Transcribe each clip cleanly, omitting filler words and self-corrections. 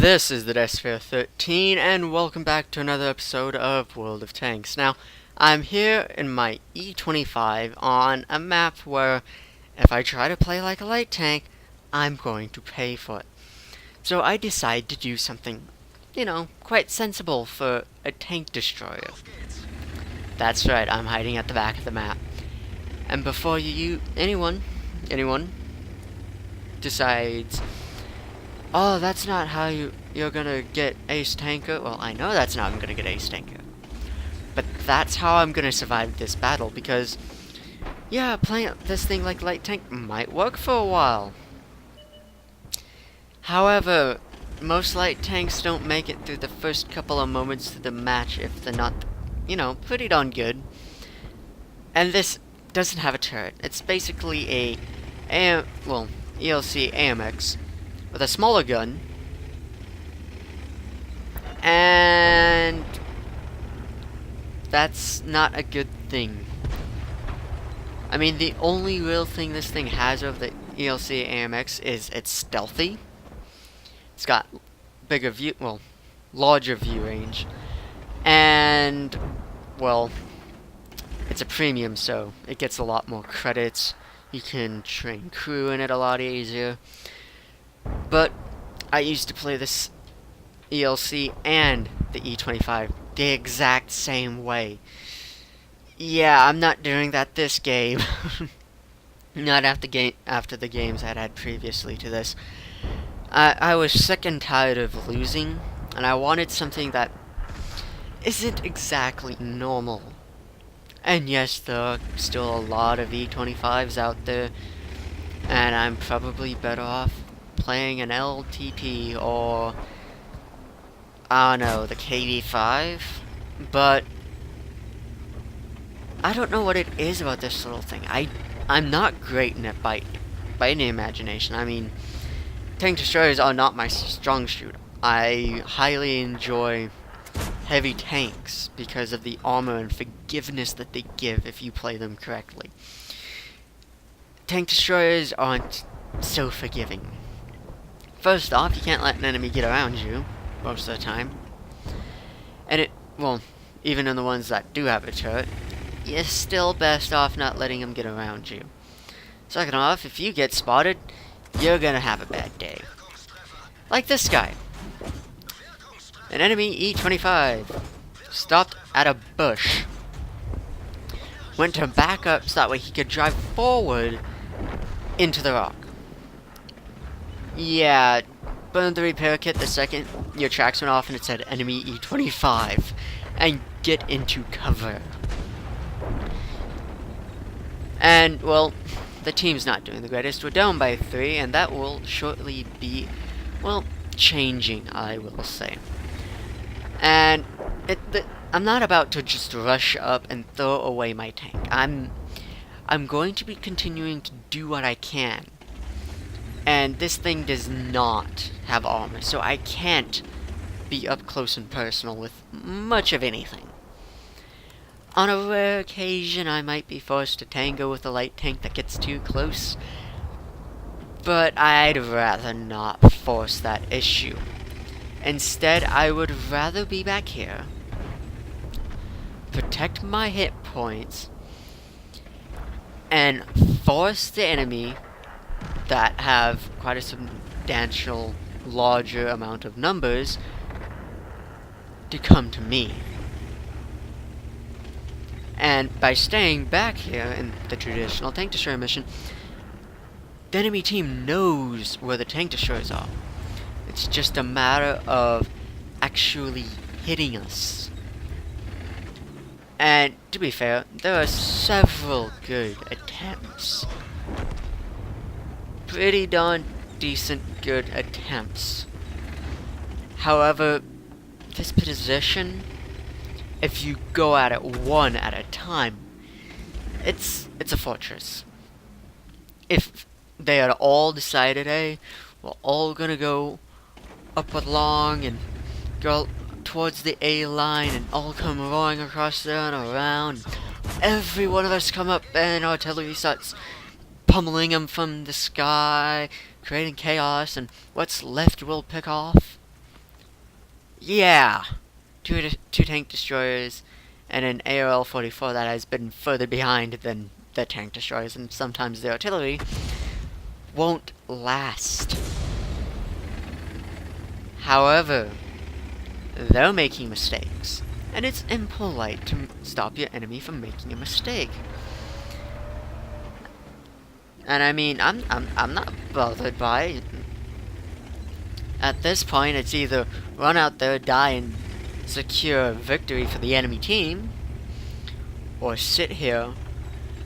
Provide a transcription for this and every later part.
This is the Desphere 13, and welcome back to another episode of World of Tanks. Now, I'm here in my E25 on a map where, if I try to play like a light tank, I'm going to pay for it. So I decide to do something, quite sensible for a tank destroyer. That's right, I'm hiding at the back of the map. And before anyone decides, oh, that's not how you're gonna get Ace Tanker. Well, I know that's not how I'm gonna get Ace Tanker. But that's how I'm gonna survive this battle, because, yeah, playing this thing like light tank might work for a while. However, most light tanks don't make it through the first couple of moments of the match if they're not, pretty darn good. And this doesn't have a turret. It's basically ELC AMX with a smaller gun, and that's not a good thing. I mean, the only real thing this thing has over the ELC AMX is it's stealthy. It's got larger view range, and, well, it's a premium, so it gets a lot more credits. You can train crew in it a lot easier. But I used to play this ELC and the E25 the exact same way. Yeah, I'm not doing that this game. Not after the games I'd had previously to this. I was sick and tired of losing, and I wanted something that isn't exactly normal. And yes, there are still a lot of E25s out there, and I'm probably better off playing an LTP or, I don't know, the KD5, but I don't know what it is about this little thing. I'm not great in it by any imagination. I mean, tank destroyers are not my strong suit. I highly enjoy heavy tanks because of the armor and forgiveness that they give if you play them correctly. Tank destroyers aren't so forgiving. First off, you can't let an enemy get around you most of the time. And even in the ones that do have a turret, you're still best off not letting them get around you. Second off, if you get spotted, you're gonna have a bad day. Like this guy. An enemy E25 stopped at a bush. Went to back up so that way he could drive forward into the rock. Yeah, burn the repair kit the second your tracks went off and it said enemy E25. And get into cover. And, well, the team's not doing the greatest. We're down by 3, and that will shortly be, changing, I will say. And I'm not about to just rush up and throw away my tank. I'm going to be continuing to do what I can. And this thing does not have armor, so I can't be up close and personal with much of anything. On a rare occasion, I might be forced to tango with a light tank that gets too close, but I'd rather not force that issue. Instead, I would rather be back here, protect my hit points, and force the enemy that have quite a substantial larger amount of numbers to come to me. And by staying back here in the traditional tank destroyer mission, the enemy team knows where the tank destroyers are. It's just a matter of actually hitting us. And to be fair, there are several good attempts. Pretty darn decent good attempts. However, this position, if you go at it one at a time, it's a fortress. If they had all decided, hey, we're all gonna go up along and go towards the A line and all come roaring across there and around, every one of us come up and artillery starts pummeling them from the sky, creating chaos, and what's left we'll pick off. Yeah, two tank destroyers and an AOL-44 that has been further behind than the tank destroyers, and sometimes the artillery won't last. However, they're making mistakes, and it's impolite to stop your enemy from making a mistake. And I mean, I'm not bothered by it. At this point, it's either run out there, die, and secure victory for the enemy team, or sit here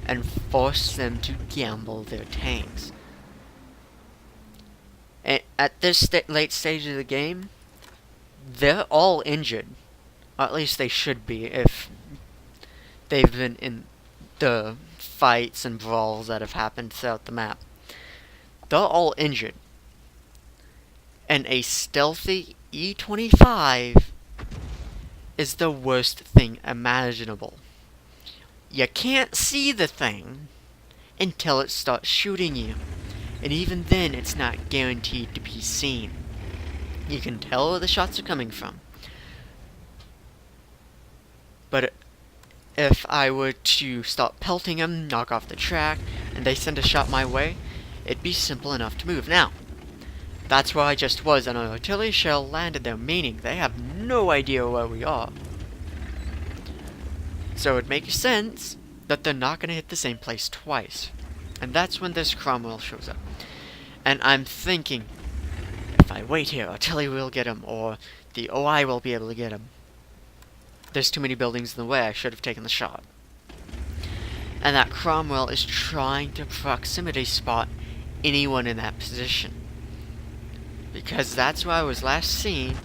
and force them to gamble their tanks. And at this late stage of the game, they're all injured. Or at least they should be if they've been in the fights and brawls that have happened throughout the map. They're all injured. And a stealthy E-25 is the worst thing imaginable. You can't see the thing until it starts shooting you. And even then, it's not guaranteed to be seen. You can tell where the shots are coming from. But if I were to start pelting them, knock off the track, and they send a shot my way, it'd be simple enough to move. Now, that's where I just was, and an artillery shell landed there, meaning they have no idea where we are. So it makes sense that they're not going to hit the same place twice. And that's when this Cromwell shows up. And I'm thinking, if I wait here, artillery will get him, or the OI will be able to get him. There's too many buildings in the way, I should have taken the shot. And that Cromwell is trying to proximity spot anyone in that position. Because that's where I was last seen,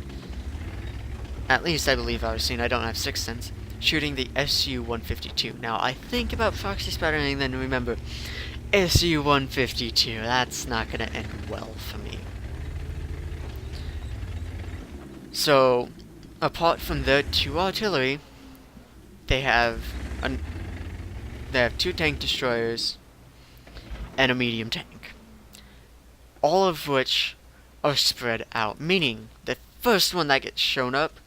at least I believe I was seen, I don't have Sixth Sense, shooting the SU-152. Now, I think about proxy spotting, then remember, SU-152, that's not going to end well for me. So, apart from their two artillery, they have two tank destroyers and a medium tank. All of which are spread out, meaning the first one that gets shown up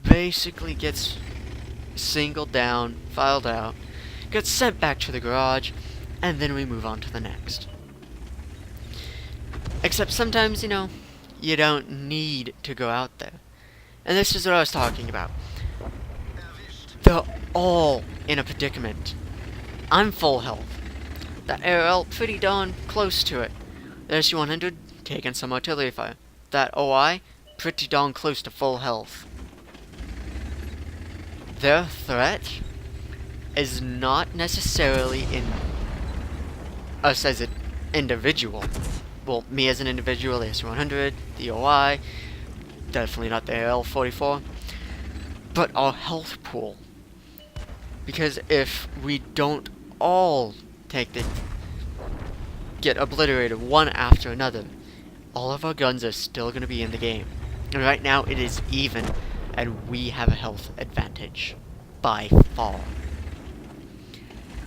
basically gets singled down, filed out, gets sent back to the garage, and then we move on to the next. Except sometimes, you don't need to go out there. And this is what I was talking about. They're all in a predicament. I'm full health. That ARL, pretty darn close to it. There's SU-100, taking some artillery fire. That OI, pretty darn close to full health. Their threat is not necessarily in us as an individual. Well, me as an individual, the SU-100, the OI, definitely not the AL-44, but our health pool. Because if we don't all get obliterated one after another, all of our guns are still going to be in the game. And right now it is even, and we have a health advantage. By far.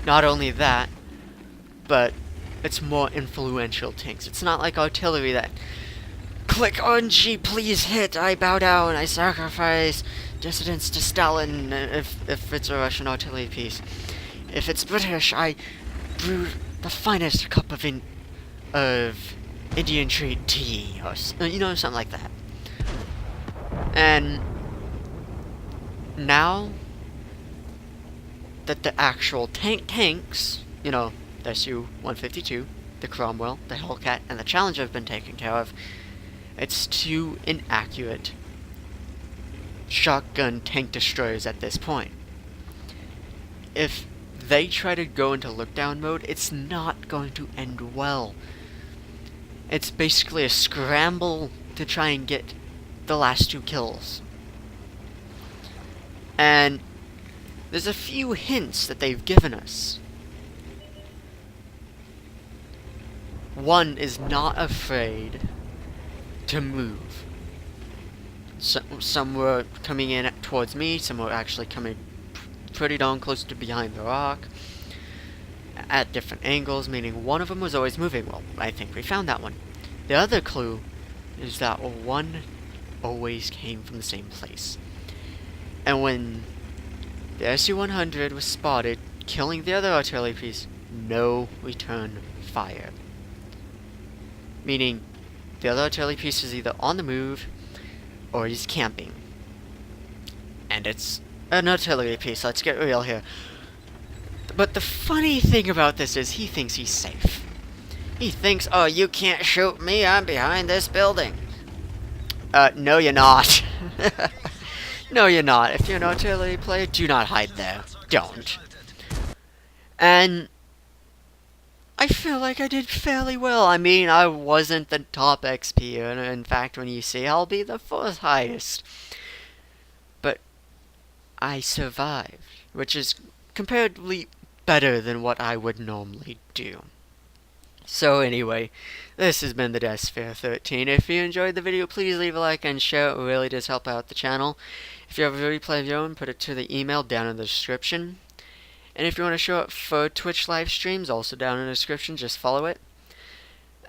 Not only that, but it's more influential tanks. It's not like artillery that click RNG, please hit, I bow down, I sacrifice dissidents to Stalin if it's a Russian artillery piece. If it's British, I brew the finest cup of Indian trade tea, or something like that. And now that the actual tanks, the SU-152, the Cromwell, the Hellcat, and the Challenger have been taken care of, it's too inaccurate shotgun tank destroyers at this point. If they try to go into look-down mode, it's not going to end well. It's basically a scramble to try and get the last two kills. And there's a few hints that they've given us. One is not afraid to move. Some were coming in towards me, some were actually coming pretty darn close to behind the rock at different angles, meaning one of them was always moving. Well, I think we found that one. The other clue is that one always came from the same place. And when the SU-100 was spotted killing the other artillery piece, no return fire. Meaning, the other artillery piece is either on the move, or he's camping. And it's an artillery piece, let's get real here. But the funny thing about this is he thinks he's safe. He thinks, oh, you can't shoot me, I'm behind this building. No you're not. No you're not. If you're an artillery player, do not hide there. Don't. And I feel like I did fairly well. I mean, I wasn't the top XP earner. In fact, when you see, I'll be the 4th highest. But I survived, which is comparatively better than what I would normally do. So anyway, this has been the Deathsphere 13. If you enjoyed the video, please leave a like and share. It really does help out the channel. If you have a replay of your own, put it to the email down in the description. And if you want to show up for Twitch live streams, also down in the description, just follow it.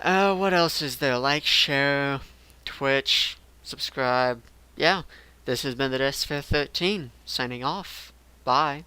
What else is there? Like, share, Twitch, subscribe. Yeah, this has been the Deathsphere 13, signing off. Bye.